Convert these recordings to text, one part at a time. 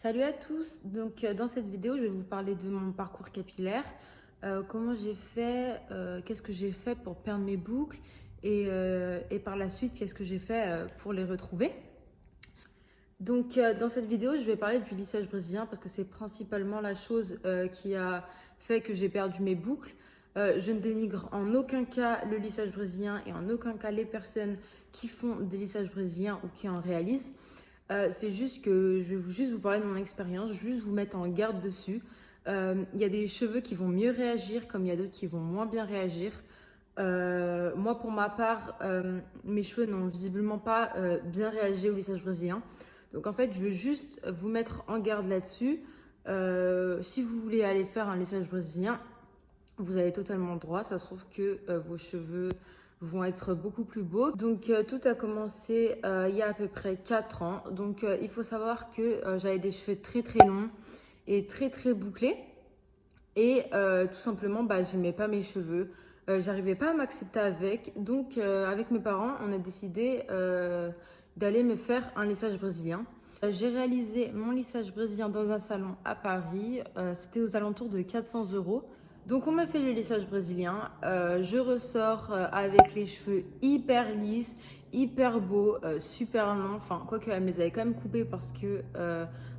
Salut à tous, dans cette vidéo je vais vous parler de mon parcours capillaire, comment j'ai fait, qu'est-ce que j'ai fait pour perdre mes boucles et par la suite qu'est-ce que j'ai fait pour les retrouver. Dans cette vidéo je vais parler du lissage brésilien parce que c'est principalement la chose qui a fait que j'ai perdu mes boucles. Je ne dénigre en aucun cas le lissage brésilien et en aucun cas les personnes qui font des lissages brésiliens ou qui en réalisent. C'est juste que je vais juste vous parler de mon expérience, juste vous mettre en garde dessus. Il y a des cheveux qui vont mieux réagir, comme il y a d'autres qui vont moins bien réagir. Moi, pour ma part, mes cheveux n'ont visiblement pas bien réagi au lissage brésilien. Donc en fait, je veux juste vous mettre en garde là-dessus. Si vous voulez aller faire un lissage brésilien, vous avez totalement le droit. Ça se trouve que vos cheveux vont être beaucoup plus beaux. Tout a commencé il y a à peu près 4 ans. Il faut savoir que j'avais des cheveux très très longs et très très bouclés. Et tout simplement, j'aimais pas mes cheveux. J'arrivais pas à m'accepter avec. Avec mes parents, on a décidé d'aller me faire un lissage brésilien. J'ai réalisé mon lissage brésilien dans un salon à Paris. C'était aux alentours de 400 euros. Donc on m'a fait le lissage brésilien. Je ressors avec les cheveux hyper lisses, hyper beaux, super longs. Enfin, quoique elle me les avait quand même coupés parce que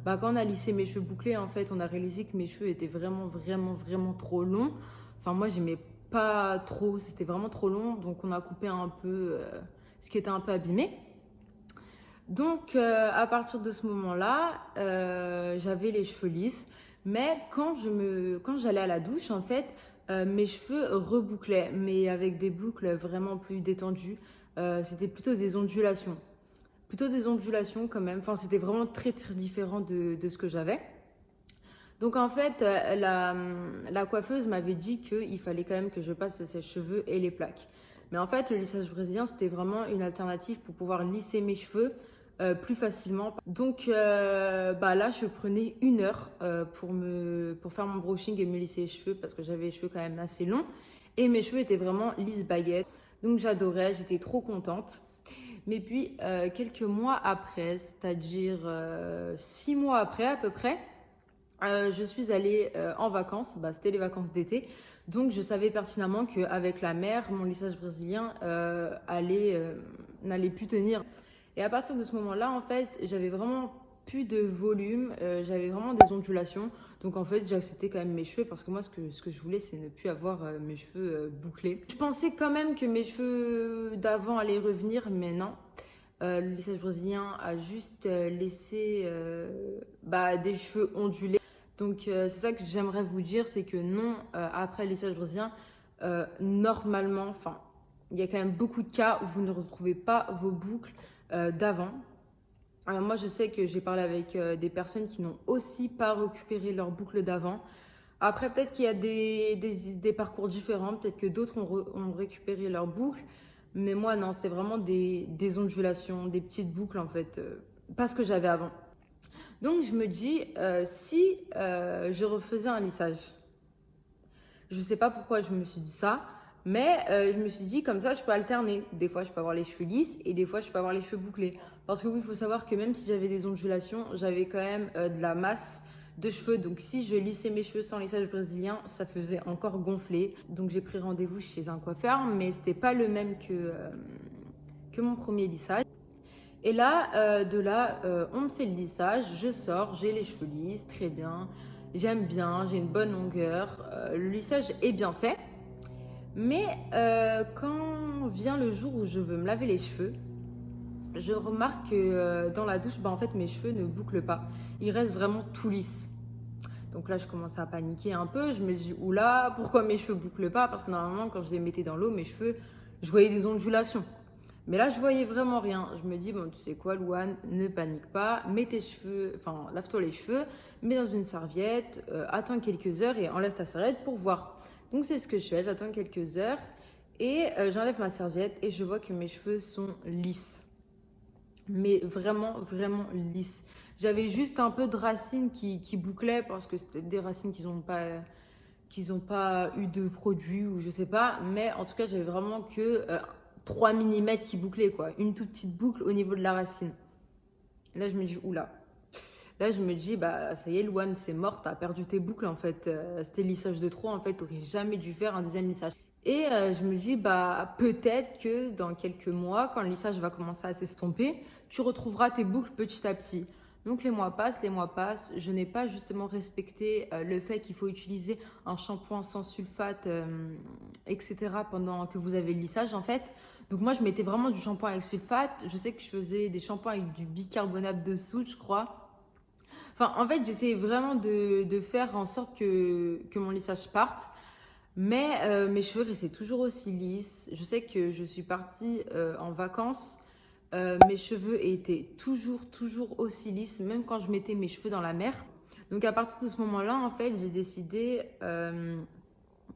quand on a lissé mes cheveux bouclés, en fait, on a réalisé que mes cheveux étaient vraiment trop longs. Enfin, moi, j'aimais pas trop, c'était vraiment trop long. Donc on a coupé un peu ce qui était un peu abîmé. À partir de ce moment-là, j'avais les cheveux lisses. Mais quand j'allais à la douche, en fait, mes cheveux rebouclaient, mais avec des boucles vraiment plus détendues. C'était plutôt des ondulations. Plutôt des ondulations quand même. Enfin, c'était vraiment très, très différent de ce que j'avais. Donc en fait, la coiffeuse m'avait dit qu'il fallait quand même que je passe ses cheveux et les plaques. Mais en fait, le lissage brésilien, c'était vraiment une alternative pour pouvoir lisser mes cheveux plus facilement. Là, je prenais 1 heure pour faire mon brushing et me lisser les cheveux parce que j'avais les cheveux quand même assez longs. Et mes cheveux étaient vraiment lisse baguette. Donc j'adorais, j'étais trop contente. Mais puis, quelques mois après, c'est-à-dire 6 mois après à peu près, je suis allée en vacances, c'était les vacances d'été, donc je savais pertinemment qu'avec la mer, mon lissage brésilien n'allait plus tenir. Et à partir de ce moment-là, en fait, j'avais vraiment plus de volume, j'avais vraiment des ondulations. Donc en fait, j'ai accepté quand même mes cheveux parce que moi, ce que je voulais, c'est ne plus avoir mes cheveux bouclés. Je pensais quand même que mes cheveux d'avant allaient revenir, mais non. Le lissage brésilien a juste laissé des cheveux ondulés. C'est ça que j'aimerais vous dire, c'est que non, après le lissage brésilien, normalement, enfin, il y a quand même beaucoup de cas où vous ne retrouvez pas vos boucles d'avant. Moi, je sais que j'ai parlé avec des personnes qui n'ont aussi pas récupéré leurs boucles d'avant. Après, peut-être qu'il y a des parcours différents, peut-être que d'autres ont récupéré leurs boucles. Mais moi, non, c'était vraiment des ondulations, des petites boucles en fait, pas ce que j'avais avant. Donc je me dis, si je refaisais un lissage, je ne sais pas pourquoi je me suis dit ça, mais je me suis dit comme ça je peux alterner. Des fois je peux avoir les cheveux lisses et des fois je peux avoir les cheveux bouclés. Parce que oui, il faut savoir que même si j'avais des ondulations, j'avais quand même de la masse de cheveux. Donc si je lissais mes cheveux sans lissage brésilien, ça faisait encore gonfler. Donc j'ai pris rendez-vous chez un coiffeur, mais c'était pas le même que mon premier lissage. Et là, on me fait le lissage, je sors, j'ai les cheveux lisses, très bien, j'aime bien, j'ai une bonne longueur, le lissage est bien fait. Mais quand vient le jour où je veux me laver les cheveux, je remarque que dans la douche, en fait, mes cheveux ne bouclent pas. Ils restent vraiment tout lisses. Donc là, je commence à paniquer un peu. Je me dis, oula, pourquoi mes cheveux bouclent pas? Parce que normalement, quand je les mettais dans l'eau, mes cheveux, je voyais des ondulations. Mais là, je voyais vraiment rien. Je me dis, bon, tu sais quoi, Louane, ne panique pas. Mets tes cheveux, enfin, lave-toi les cheveux, mets dans une serviette, attends quelques heures et enlève ta serviette pour voir. Donc, c'est ce que je fais. J'attends quelques heures et j'enlève ma serviette et je vois que mes cheveux sont lisses. Mais vraiment lisses. J'avais juste un peu de racines qui bouclaient parce que c'était des racines qu'ils n'ont pas eu de produit ou je sais pas. Mais en tout cas, j'avais vraiment que 3 mm qui bouclaient, quoi. Une toute petite boucle au niveau de la racine. Et là, je me dis, oula. Là, je me dis, bah, ça y est, Louane, c'est mort, t'as perdu tes boucles, en fait. C'était le lissage de trop, en fait, t'aurais jamais dû faire un deuxième lissage. Et je me dis, bah, peut-être que dans quelques mois, quand le lissage va commencer à s'estomper, tu retrouveras tes boucles petit à petit. Donc les mois passent, les mois passent. Je n'ai pas justement respecté le fait qu'il faut utiliser un shampoing sans sulfate, etc. pendant que vous avez le lissage, en fait. Donc moi, je mettais vraiment du shampoing avec sulfate. Je sais que je faisais des shampoings avec du bicarbonate de soude, je crois. Enfin, en fait, j'essayais vraiment de faire en sorte que mon lissage parte. Mais mes cheveux restaient toujours aussi lisses. Je sais que je suis partie en vacances. Mes cheveux étaient toujours aussi lisses, même quand je mettais mes cheveux dans la mer. Donc à partir de ce moment-là, en fait, j'ai décidé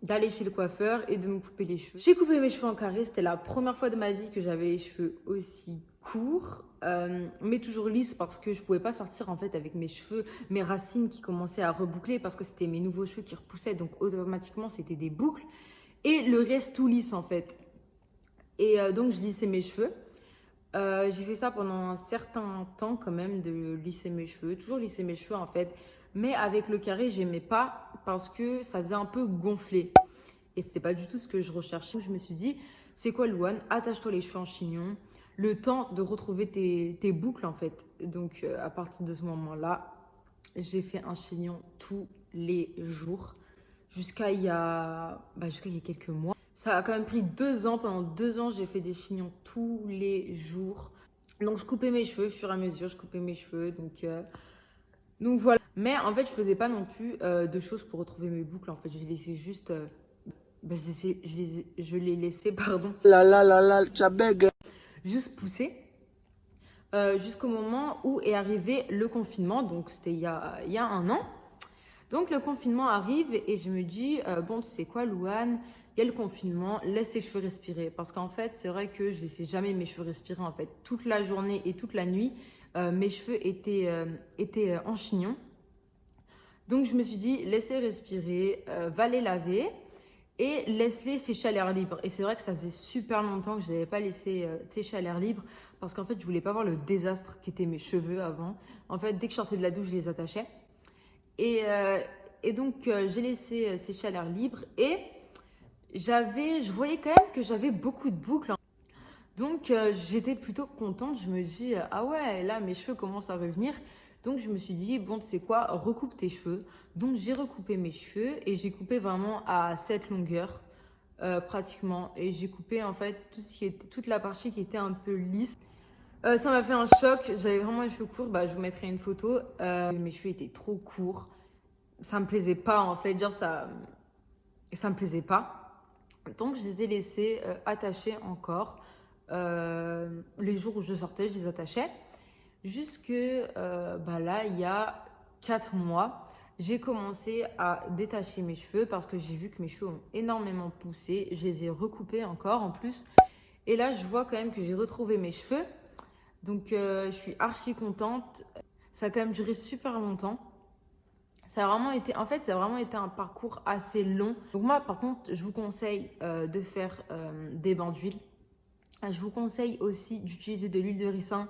d'aller chez le coiffeur et de me couper les cheveux. J'ai coupé mes cheveux en carré. C'était la première fois de ma vie que j'avais les cheveux aussi courts, mais toujours lisses parce que je pouvais pas sortir en fait avec mes cheveux, mes racines qui commençaient à reboucler parce que c'était mes nouveaux cheveux qui repoussaient, donc automatiquement c'était des boucles et le reste tout lisse en fait. Et donc je lissais mes cheveux. J'ai fait ça pendant un certain temps quand même de lisser mes cheveux, toujours lisser mes cheveux en fait, mais avec le carré j'aimais pas parce que ça faisait un peu gonfler et c'était pas du tout ce que je recherchais. Je me suis dit c'est quoi Louane, attache-toi les cheveux en chignon, le temps de retrouver tes boucles en fait. Donc à partir de ce moment-là, j'ai fait un chignon tous les jours jusqu'à il y a quelques mois. Ça a quand même pris 2 ans. Pendant 2 ans, j'ai fait des chignons tous les jours. Donc, je coupais mes cheveux au fur et à mesure. Je coupais mes cheveux. Donc voilà. Mais en fait, je faisais pas non plus de choses pour retrouver mes boucles. En fait, je les laissais juste. Je les laissais, pardon. Chabeg. Juste pousser. Jusqu'au moment où est arrivé le confinement. Donc, c'était il y a 1 an. Donc le confinement arrive et je me dis, bon, tu sais quoi, Louane, il y a le confinement, laisse tes cheveux respirer. Parce qu'en fait, c'est vrai que je laissais jamais mes cheveux respirer. En fait, toute la journée et toute la nuit, mes cheveux étaient en chignon. Donc je me suis dit, laisse-les respirer, va les laver et laisse-les sécher à l'air libre. Et c'est vrai que ça faisait super longtemps que je n'avais pas laissé sécher à l'air libre parce qu'en fait, je voulais pas voir le désastre qu'étaient mes cheveux avant. En fait, dès que je sortais de la douche, je les attachais. Et donc, j'ai laissé sécher à l'air libre et je voyais quand même que j'avais beaucoup de boucles, hein. Donc, j'étais plutôt contente. Je me dis, ah ouais, là, mes cheveux commencent à revenir. Donc, je me suis dit, bon, tu sais quoi, recoupe tes cheveux. Donc, j'ai recoupé mes cheveux et j'ai coupé vraiment à cette longueur, pratiquement. Et j'ai coupé, en fait, toute la partie qui était un peu lisse. Ça m'a fait un choc. J'avais vraiment les cheveux courts. Bah, je vous mettrai une photo. Mes cheveux étaient trop courts. Ça me plaisait pas en fait, genre ça me plaisait pas. Donc je les ai laissés attachés encore. Les jours où je sortais, je les attachais. Jusque là, il y a 4 mois, j'ai commencé à détacher mes cheveux parce que j'ai vu que mes cheveux ont énormément poussé. Je les ai recoupés encore en plus. Et là, je vois quand même que j'ai retrouvé mes cheveux. Donc je suis archi contente. Ça a quand même duré super longtemps. Ça a vraiment été un parcours assez long. Donc moi, par contre, je vous conseille de faire des bains d'huile. Je vous conseille aussi d'utiliser de l'huile de ricin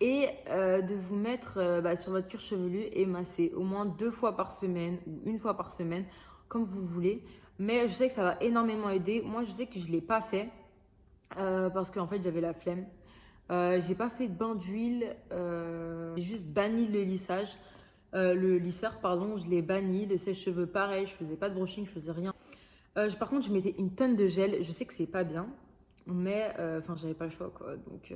et de vous mettre sur votre cuir chevelu et masser au moins 2 fois par semaine ou 1 fois par semaine, comme vous voulez. Mais je sais que ça va énormément aider. Moi, je sais que je ne l'ai pas fait parce qu'en fait, j'avais la flemme. J'ai pas fait de bain d'huile, j'ai juste banni le lissage. Le lisseur, pardon, je l'ai banni. Le sèche-cheveux, pareil, je faisais pas de brushing, je faisais rien. Par contre, je mettais une tonne de gel. Je sais que c'est pas bien, mais j'avais pas le choix, quoi. Donc,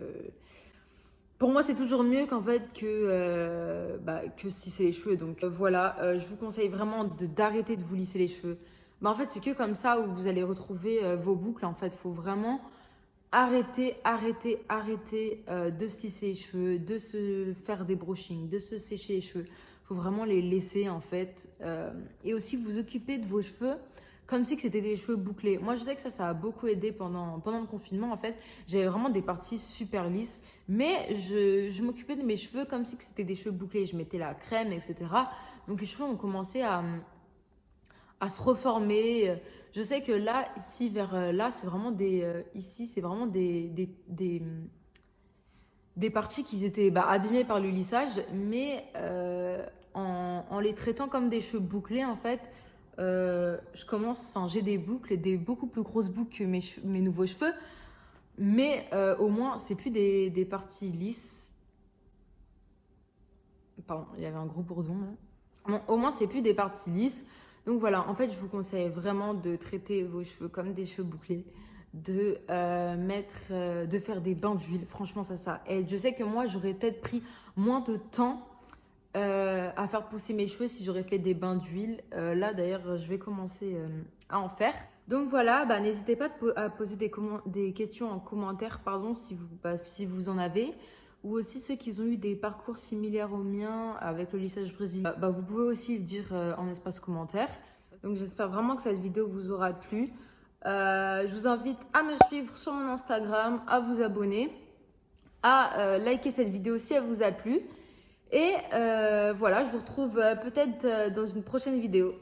pour moi, c'est toujours mieux qu'en fait que si c'est les cheveux. Donc, voilà, je vous conseille vraiment d'arrêter de vous lisser les cheveux. Bah, en fait, c'est que comme ça où vous allez retrouver vos boucles. En fait, il faut vraiment arrêter de se lisser les cheveux, de se faire des brushings, de se sécher les cheveux. Il faut vraiment les laisser en fait. Et aussi vous occuper de vos cheveux comme si que c'était des cheveux bouclés. Moi, je sais que ça a beaucoup aidé pendant le confinement. En fait, j'avais vraiment des parties super lisses. Mais je m'occupais de mes cheveux comme si que c'était des cheveux bouclés. Je mettais la crème, etc. Donc les cheveux ont commencé à se reformer. Je sais que là, ici, vers là, c'est vraiment ici, c'est vraiment des parties qui étaient abîmées par le lissage, mais en les traitant comme des cheveux bouclés, en fait, j'ai des boucles, des beaucoup plus grosses boucles que mes nouveaux cheveux, mais au moins, c'est plus des parties lisses. Pardon, il y avait un gros bourdon là. Bon, au moins, c'est plus des parties lisses. Donc voilà, en fait, je vous conseille vraiment de traiter vos cheveux comme des cheveux bouclés, de faire des bains d'huile. Franchement, ça. Et je sais que moi, j'aurais peut-être pris moins de temps à faire pousser mes cheveux si j'aurais fait des bains d'huile. Là, d'ailleurs, je vais commencer à en faire. Donc voilà, n'hésitez pas à poser des questions en commentaire, pardon, si vous en avez. Ou aussi ceux qui ont eu des parcours similaires au mien avec le lissage brésilien. Vous pouvez aussi le dire en espace commentaire. Donc j'espère vraiment que cette vidéo vous aura plu. Je vous invite à me suivre sur mon Instagram, à vous abonner, à liker cette vidéo si elle vous a plu. Et voilà, je vous retrouve peut-être dans une prochaine vidéo.